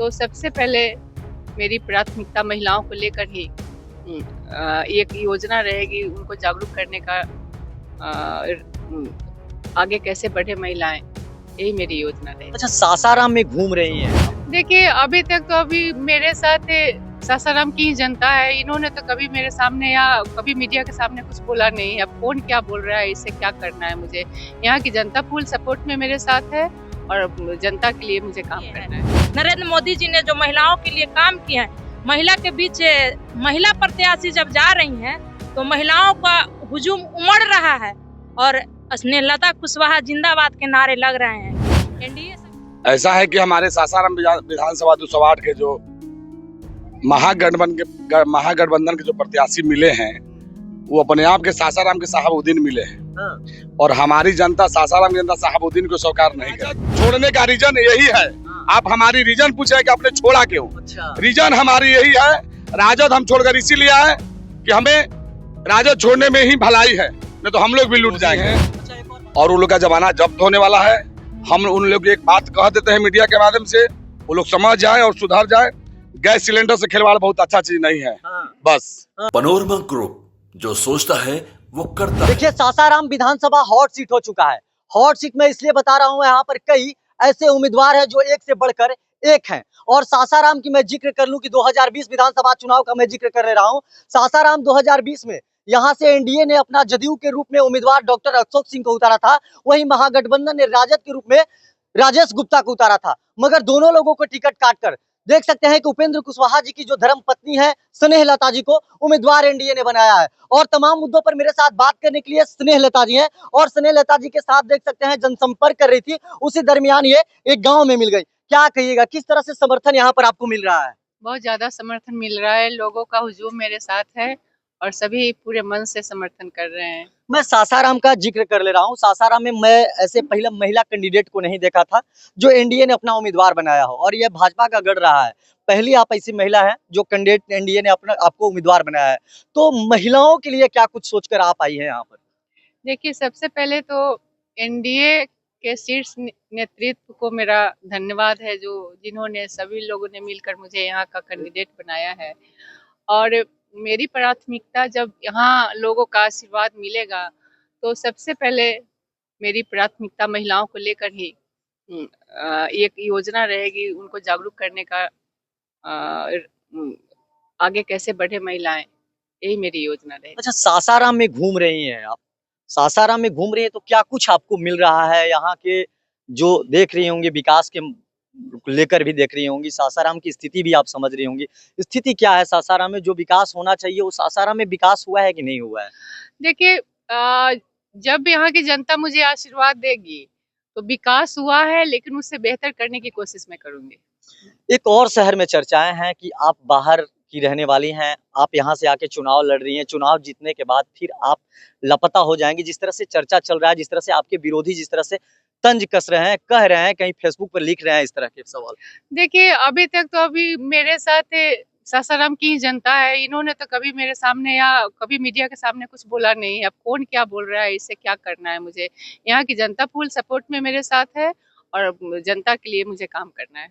तो सबसे पहले मेरी प्राथमिकता महिलाओं को लेकर ही एक योजना रहेगी, उनको जागरूक करने का। आगे कैसे बढ़े महिलाएं, यही मेरी योजना रहेगी। अच्छा, सासाराम में घूम रही हैं। देखिए, अभी तक तो अभी मेरे साथ सासाराम की जनता है। इन्होंने तो कभी मेरे सामने या कभी मीडिया के सामने कुछ बोला नहीं है। अब कौन क्या बोल रहा है, इससे क्या करना है मुझे। यहाँ की जनता फुल सपोर्ट में मेरे साथ है और जनता के लिए मुझे काम करना है। नरेंद्र मोदी जी ने जो महिलाओं के लिए काम किया है, महिला के बीच महिला प्रत्याशी जब जा रही हैं तो महिलाओं का हुजूम उमड़ रहा है और स्नेहलता कुशवाहा जिंदाबाद के नारे लग रहे हैं। एनडीए ऐसा है कि हमारे सासाराम विधानसभा 208 के जो महागठबंधन के जो प्रत्याशी मिले हैं, वो अपने आप के सासाराम के साहबुद्दीन मिले हैं और हमारी जनता, सासाराम की जनता साहबुद्दीन को स्वीकार नहीं करेगी। छोड़ने का रीजन यही है। आप हमारी रीजन पूछे कि आपने छोड़ा क्यों। रीजन हमारी यही है, राजद हम छोड़कर इसीलिए आए कि हमें राजद छोड़ने में ही भलाई है, नहीं तो हम लोग भी लूट जाएंगे। और उन लोग का जमाना जब्त होने वाला है। हम उन लोग एक बात कह देते हैं मीडिया के माध्यम से, वो लोग समझ जाए और सुधर जाए। गैस सिलेंडर से खिलवाड़ बहुत अच्छा चीज नहीं है। बस पनोरमा ग्रुप जो सोचता है वो करता है। देखिए, सासाराम विधानसभा हॉट सीट हो चुका है। हॉट सीट में इसलिए बता रहा हूँ, यहाँ पर कई ऐसे उम्मीदवार हैं जो एक से बढ़कर एक हैं। और सासाराम की मैं जिक्र कर लूं कि 2020 विधानसभा चुनाव का मैं जिक्र कर रहा हूँ। सासाराम 2020 में यहाँ से एनडीए ने अपना जदयू के रूप में उम्मीदवार डॉक्टर अशोक सिंह को उतारा था, वहीं महागठबंधन ने राजद के रूप में राजेश गुप्ता को उतारा था। मगर दोनों लोगों को टिकट काटकर देख सकते हैं कि उपेंद्र कुशवाहा जी की जो धर्म पत्नी है स्नेहलता जी को उम्मीदवार एनडीए ने बनाया है। और तमाम मुद्दों पर मेरे साथ बात करने के लिए स्नेहलता जी हैं और स्नेहलता जी के साथ देख सकते हैं जनसंपर्क कर रही थी, उसी दरमियान ये एक गांव में मिल गई। क्या कहिएगा, किस तरह से समर्थन यहाँ पर आपको मिल रहा है? बहुत ज्यादा समर्थन मिल रहा है, लोगों का हुजूम मेरे साथ है और सभी पूरे मन से समर्थन कर रहे हैं। मैं सासाराम का जिक्र कर ले रहा हूँ। सासाराम में मैं ऐसे पहले महिला कैंडिडेट को नहीं देखा था जो एनडीए ने अपना उम्मीदवार बनाया हो, और यह भाजपा का गढ़ रहा है। पहली आप ऐसी महिला हैं जो कैंडिडेट एनडीए ने अपना आपको उम्मीदवार बनाया है। तो महिलाओं के लिए क्या कुछ सोचकर आप आई हैं यहाँ पर? देखिए, सबसे पहले तो एनडीए के शीर्ष नेतृत्व को मेरा धन्यवाद है, जो जिन्होंने सभी लोगों ने मिलकर मुझे यहाँ का कैंडिडेट बनाया है। और मेरी प्राथमिकता, जब यहाँ लोगों का आशीर्वाद मिलेगा तो सबसे पहले मेरी प्राथमिकता महिलाओं को लेकर ही एक योजना रहेगी, उनको जागरूक करने का। आगे कैसे बढ़े महिलाएं, यही मेरी योजना रहेगी। अच्छा, सासाराम में घूम रही हैं आप, सासाराम में घूम रही हैं, तो क्या कुछ आपको मिल रहा है? यहाँ के जो देख रही होंगी, विकास के लेकर भी देख रही होंगी, सासाराम की स्थिति भी आप समझ रही होंगी। स्थिति क्या है सासाराम में? जो विकास होना चाहिए वो सासाराम में विकास हुआ है कि नहीं हुआ है? देखिए, जब यहाँ की जनता मुझे आशीर्वाद देगी तो विकास हुआ है, लेकिन उससे बेहतर करने की कोशिश मैं करूंगी। एक और शहर में चर्चाएं हैं कि आप बाहर की रहने वाली हैं, आप यहाँ से आके चुनाव लड़ रही हैं, चुनाव जीतने के बाद फिर आप लापता हो जाएंगी। जिस तरह से चर्चा चल रहा है, जिस तरह से आपके विरोधी जिस तरह से तंज कस रहे हैं, कह रहे हैं, कहीं फेसबुक पर लिख रहे हैं इस तरह के सवाल। देखिए, अभी तक तो अभी मेरे साथ सासाराम की जनता है। इन्होंने तो कभी मेरे सामने या कभी मीडिया के सामने कुछ बोला नहीं है। अब कौन क्या बोल रहा है, इससे क्या करना है मुझे। यहाँ की जनता फुल सपोर्ट में मेरे साथ है और जनता के लिए मुझे काम करना है।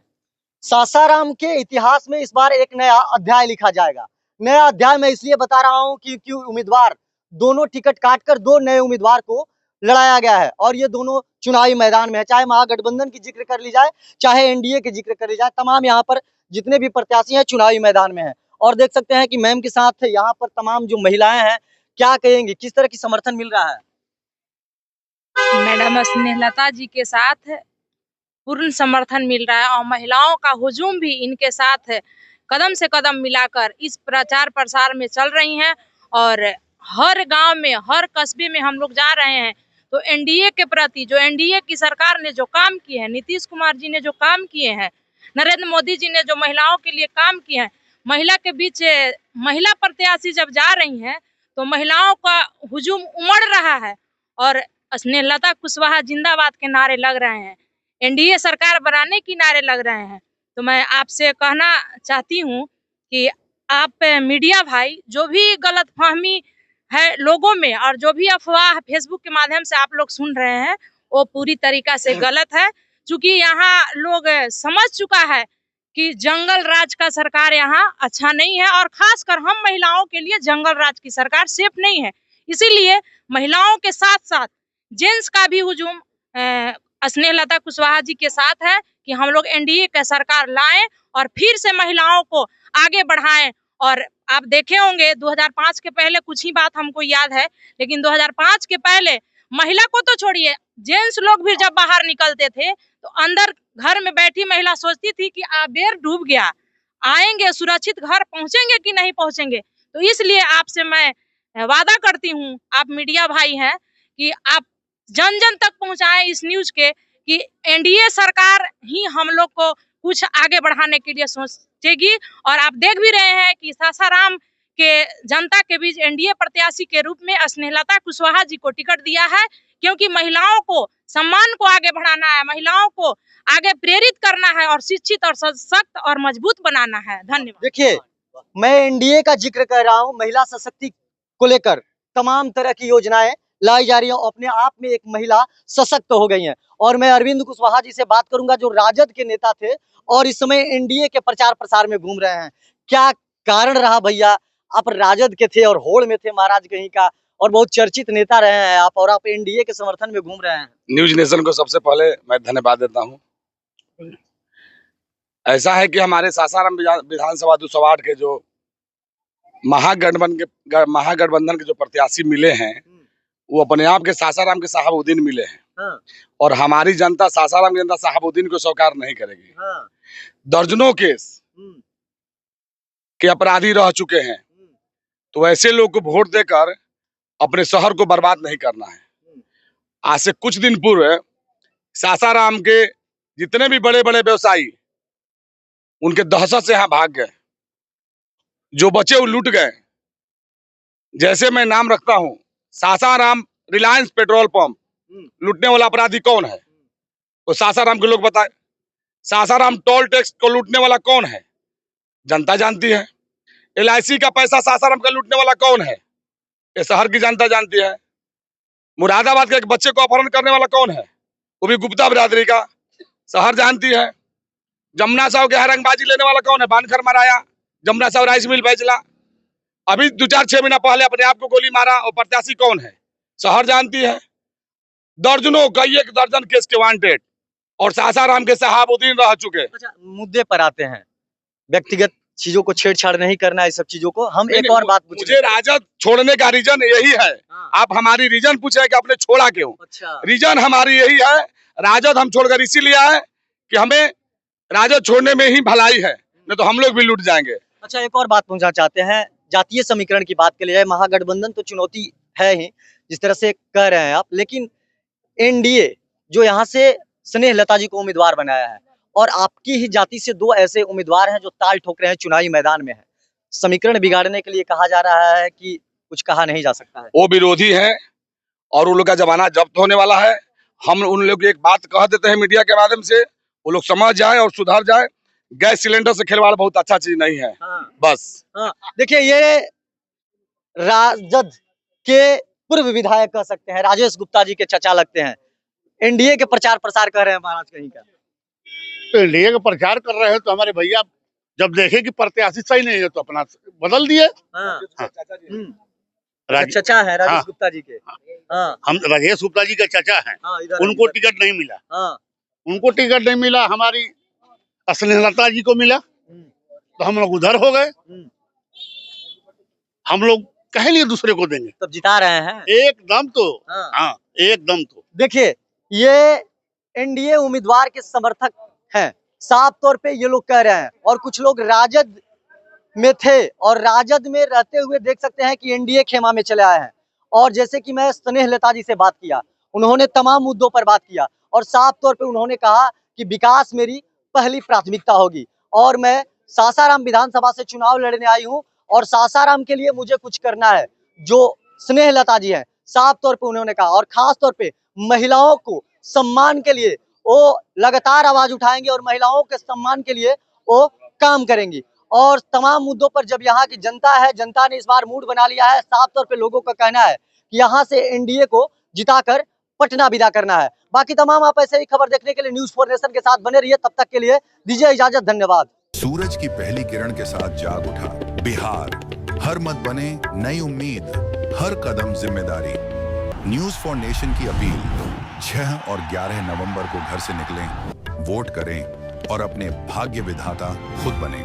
सासाराम के इतिहास में इस बार एक नया अध्याय लिखा जाएगा। नया अध्याय मैं इसलिए बता रहा हूँ कि उम्मीदवार दोनों टिकट काटकर दो नए उम्मीदवार को लड़ाया गया है और ये दोनों चुनावी मैदान में है। चाहे महागठबंधन की जिक्र कर ली जाए, चाहे एनडीए की जिक्र कर ली जाए, तमाम यहाँ पर जितने भी प्रत्याशी हैं चुनावी मैदान में हैं। और देख सकते हैं कि मैम के साथ यहाँ पर तमाम जो महिलाएं हैं, क्या कहेंगी, किस तरह की समर्थन मिल रहा है? मैडम स्नेहलता जी के साथ पूर्ण समर्थन मिल रहा है और महिलाओं का हुजूम भी इनके साथ कदम से कदम मिलाकर इस प्रचार प्रसार में चल रही हैं। और हर गांव में, हर कस्बे में हम लोग जा रहे हैं तो एनडीए के प्रति, जो एनडीए की सरकार ने जो काम किए हैं, नीतीश कुमार जी ने जो काम किए हैं, नरेंद्र मोदी जी ने जो महिलाओं के लिए काम किए हैं, महिला के बीच महिला प्रत्याशी जब जा रही हैं तो महिलाओं का हुजूम उमड़ रहा है और स्नेहलता कुशवाहा जिंदाबाद के नारे लग रहे हैं, एनडीए सरकार बनाने की नारे लग रहे हैं। तो मैं आपसे कहना चाहती हूँ कि आप मीडिया भाई, जो भी गलतफहमी है लोगों में और जो भी अफवाह फेसबुक के माध्यम से आप लोग सुन रहे हैं, वो पूरी तरीका से गलत है। क्योंकि यहाँ लोग समझ चुका है कि जंगल राज का सरकार यहाँ अच्छा नहीं है, और खासकर हम महिलाओं के लिए जंगल राज की सरकार सेफ नहीं है। इसीलिए महिलाओं के साथ साथ जेंट्स का भी हुजूम स्नेहलता कुशवाहा जी के साथ है कि हम लोग एनडीए का सरकार लाएं और फिर से महिलाओं को आगे बढ़ाएं। और आप देखे होंगे 2005 के पहले कुछ ही बात हमको याद है, लेकिन 2005 के पहले महिला को तो छोड़िए, जेंट्स लोग भी जब बाहर निकलते थे तो अंदर घर में बैठी महिला सोचती थी कि बेर डूब गया, आएंगे सुरक्षित घर पहुंचेंगे कि नहीं पहुंचेंगे। तो इसलिए आपसे मैं वादा करती हूं, आप मीडिया भाई हैं, कि आप जन जन तक पहुंचाएं इस न्यूज के कि एनडीए सरकार ही हम लोग को कुछ आगे बढ़ाने के लिए सोचेगी। और आप देख भी रहे हैं कि सासाराम के जनता के बीच एनडीए प्रत्याशी के रूप में स्नेहलता कुशवाहा जी को टिकट दिया है, क्योंकि महिलाओं को सम्मान को आगे बढ़ाना है, महिलाओं को आगे प्रेरित करना है और शिक्षित और सशक्त और मजबूत बनाना है। धन्यवाद। देखिए, मैं एनडीए का जिक्र कर रहा हूँ। महिला सशक्ति को लेकर तमाम तरह की योजनाएं लाई जा रही हैं, अपने आप में एक महिला सशक्त हो गई हैं। और मैं अरविंद कुशवाहा जी से बात करूंगा, जो राजद के नेता थे और इस समय एनडीए के प्रचार प्रसार में घूम रहे हैं। क्या कारण रहा भैया? आप राजद के थे और होड़ में थे महाराज कहीं का, और बहुत चर्चित नेता रहे हैं आप, और आप एनडीए के समर्थन में घूम रहे हैं। न्यूज नेशन को सबसे पहले मैं धन्यवाद देता हूँ। ऐसा है कि हमारे सासाराम विधानसभा 208 के जो महागठबंधन के जो प्रत्याशी मिले हैं, वो अपने आप के सासाराम के साहबुद्दीन मिले हैं। हाँ। और हमारी जनता, सासाराम की जनता साहबुद्दीन को स्वीकार नहीं करेगी। हाँ। दर्जनों केस के अपराधी रह चुके हैं, तो ऐसे लोग को वोट देकर अपने शहर को बर्बाद नहीं करना है। आज से कुछ दिन पूर्व सासाराम के जितने भी बड़े बड़े व्यवसायी, उनके दहशत से यहाँ भाग गए, जो बचे वो लूट गए। जैसे मैं नाम रखता हूँ, सासाराम रिलायंस पेट्रोल पंप लूटने वाला अपराधी कौन है, वो सासाराम के लोग बताए। सासाराम टोल टैक्स को लूटने वाला कौन है, जनता जानती है। LIC का पैसा सासाराम का लूटने वाला कौन है, ये शहर की जनता जानती है। मुरादाबाद के एक बच्चे को अपहरण करने वाला कौन है, वो भी गुप्ता बिरादरी का, शहर जानती है। जमुना साहु के हरंगबाजी लेने वाला कौन है, बानखर मराया, जमुना साहु राइस मिल बेचला। अभी 2-4-6 महीना पहले अपने आप को गोली मारा, और प्रत्याशी कौन है, शहर जानती है। दर्जनों, कई एक दर्जन केस के वांटेड और सासाराम के साहबुद्दीन रह चुके। अच्छा, मुद्दे पर आते हैं, व्यक्तिगत चीजों को छेड़छाड़ नहीं करना है, सब चीजों को। हम एक और बात पूछे, मुझे राजद छोड़ने का रीजन यही है। हाँ। आप हमारी रीजन पूछे कि आपने छोड़ा क्यों? अच्छा। रीजन हमारी यही है, राजद हम छोड़कर इसीलिए आए कि हमें राजद छोड़ने में ही भलाई है, नहीं तो हम लोग भी लूट जाएंगे। अच्छा, एक और बात पूछना चाहते हैं, जातीय समीकरण की बात के लिए महागठबंधन तो चुनौती है ही, जिस तरह से कह रहे हैं आप, लेकिन एनडीए जो यहाँ से स्नेहलता जी को उम्मीदवार बनाया है, और आपकी ही जाति से 2 ऐसे उम्मीदवार हैं जो ताल ठोक रहे हैं, चुनावी मैदान में है। समीकरण बिगाड़ने के लिए कहा जा रहा है कि कुछ कहा नहीं जा सकता है। वो विरोधी है और उन लोग का जमाना जब्त होने वाला है। हम उन लोग एक बात कह देते हैं मीडिया के माध्यम से, वो लोग समझ जाए और सुधर जाए। गैस सिलेंडर से खिलवाड़ बहुत अच्छा चीज नहीं है। हाँ। बस। हाँ। देखिए, ये राजद के पूर्व विधायक कह सकते हैं, राजेश गुप्ता जी के चचा लगते हैं, एनडीए के प्रचार प्रसार कर रहे हैं महाराज कहीं का। तो एनडीए का प्रचार कर रहे हैं तो हमारे भैया जब देखे कि प्रत्याशी सही नहीं है तो अपना बदल दिए। हाँ। चचा है राजेश गुप्ता जी के। हाँ। हम राजेश गुप्ता जी के चचा हैं। हाँ, उनको टिकट नहीं मिला। हाँ। उनको टिकट नहीं मिला, हमारी स्नेहलता जी को मिला, तो हम लोग उधर हो गए। हम लोग कहे लिए दूसरे को देंगे, तब जिता रहे हैं एकदम। तो हाँ, एकदम। तो देखिए, ये एनडीए उम्मीदवार के समर्थक हैं, साफ तौर पे ये लोग कह रहे हैं। और कुछ लोग राजद में थे और राजद में रहते हुए देख सकते हैं कि एनडीए खेमा में चले आए हैं। और जैसे कि मैं स्नेहलता जी से बात किया, उन्होंने तमाम मुद्दों पर बात किया और साफ तौर पे उन्होंने कहा कि विकास मेरी पहली प्राथमिकता होगी, और मैं सासाराम विधानसभा से चुनाव लड़ने आई हूँ और सासाराम के लिए मुझे कुछ करना है। जो स्नेहलता जी है, साफ तौर पे उन्होंने कहा, और खास तौर पे महिलाओं को सम्मान के लिए वो लगातार आवाज उठाएंगे और महिलाओं के सम्मान के लिए वो काम करेंगी। और तमाम मुद्दों पर जब यहाँ की जनता है, जनता ने इस बार मूड बना लिया है। साफ तौर पे लोगों का कहना है कि यहाँ से एनडीए को जिताकर पटना विदा करना है। बाकी तमाम आप ऐसे ही खबर देखने के लिए न्यूज़ 4 नेशन के साथ बने रहिए। तब तक के लिए दीजिए इजाजत, धन्यवाद। सूरज की पहली किरण के साथ जाग उठा बिहार। हर मत बने नई उम्मीद, हर कदम जिम्मेदारी। न्यूज फॉर नेशन की अपील, 6 और 11 नवंबर को घर से निकलें, वोट करें और अपने भाग्य विधाता खुद बनें।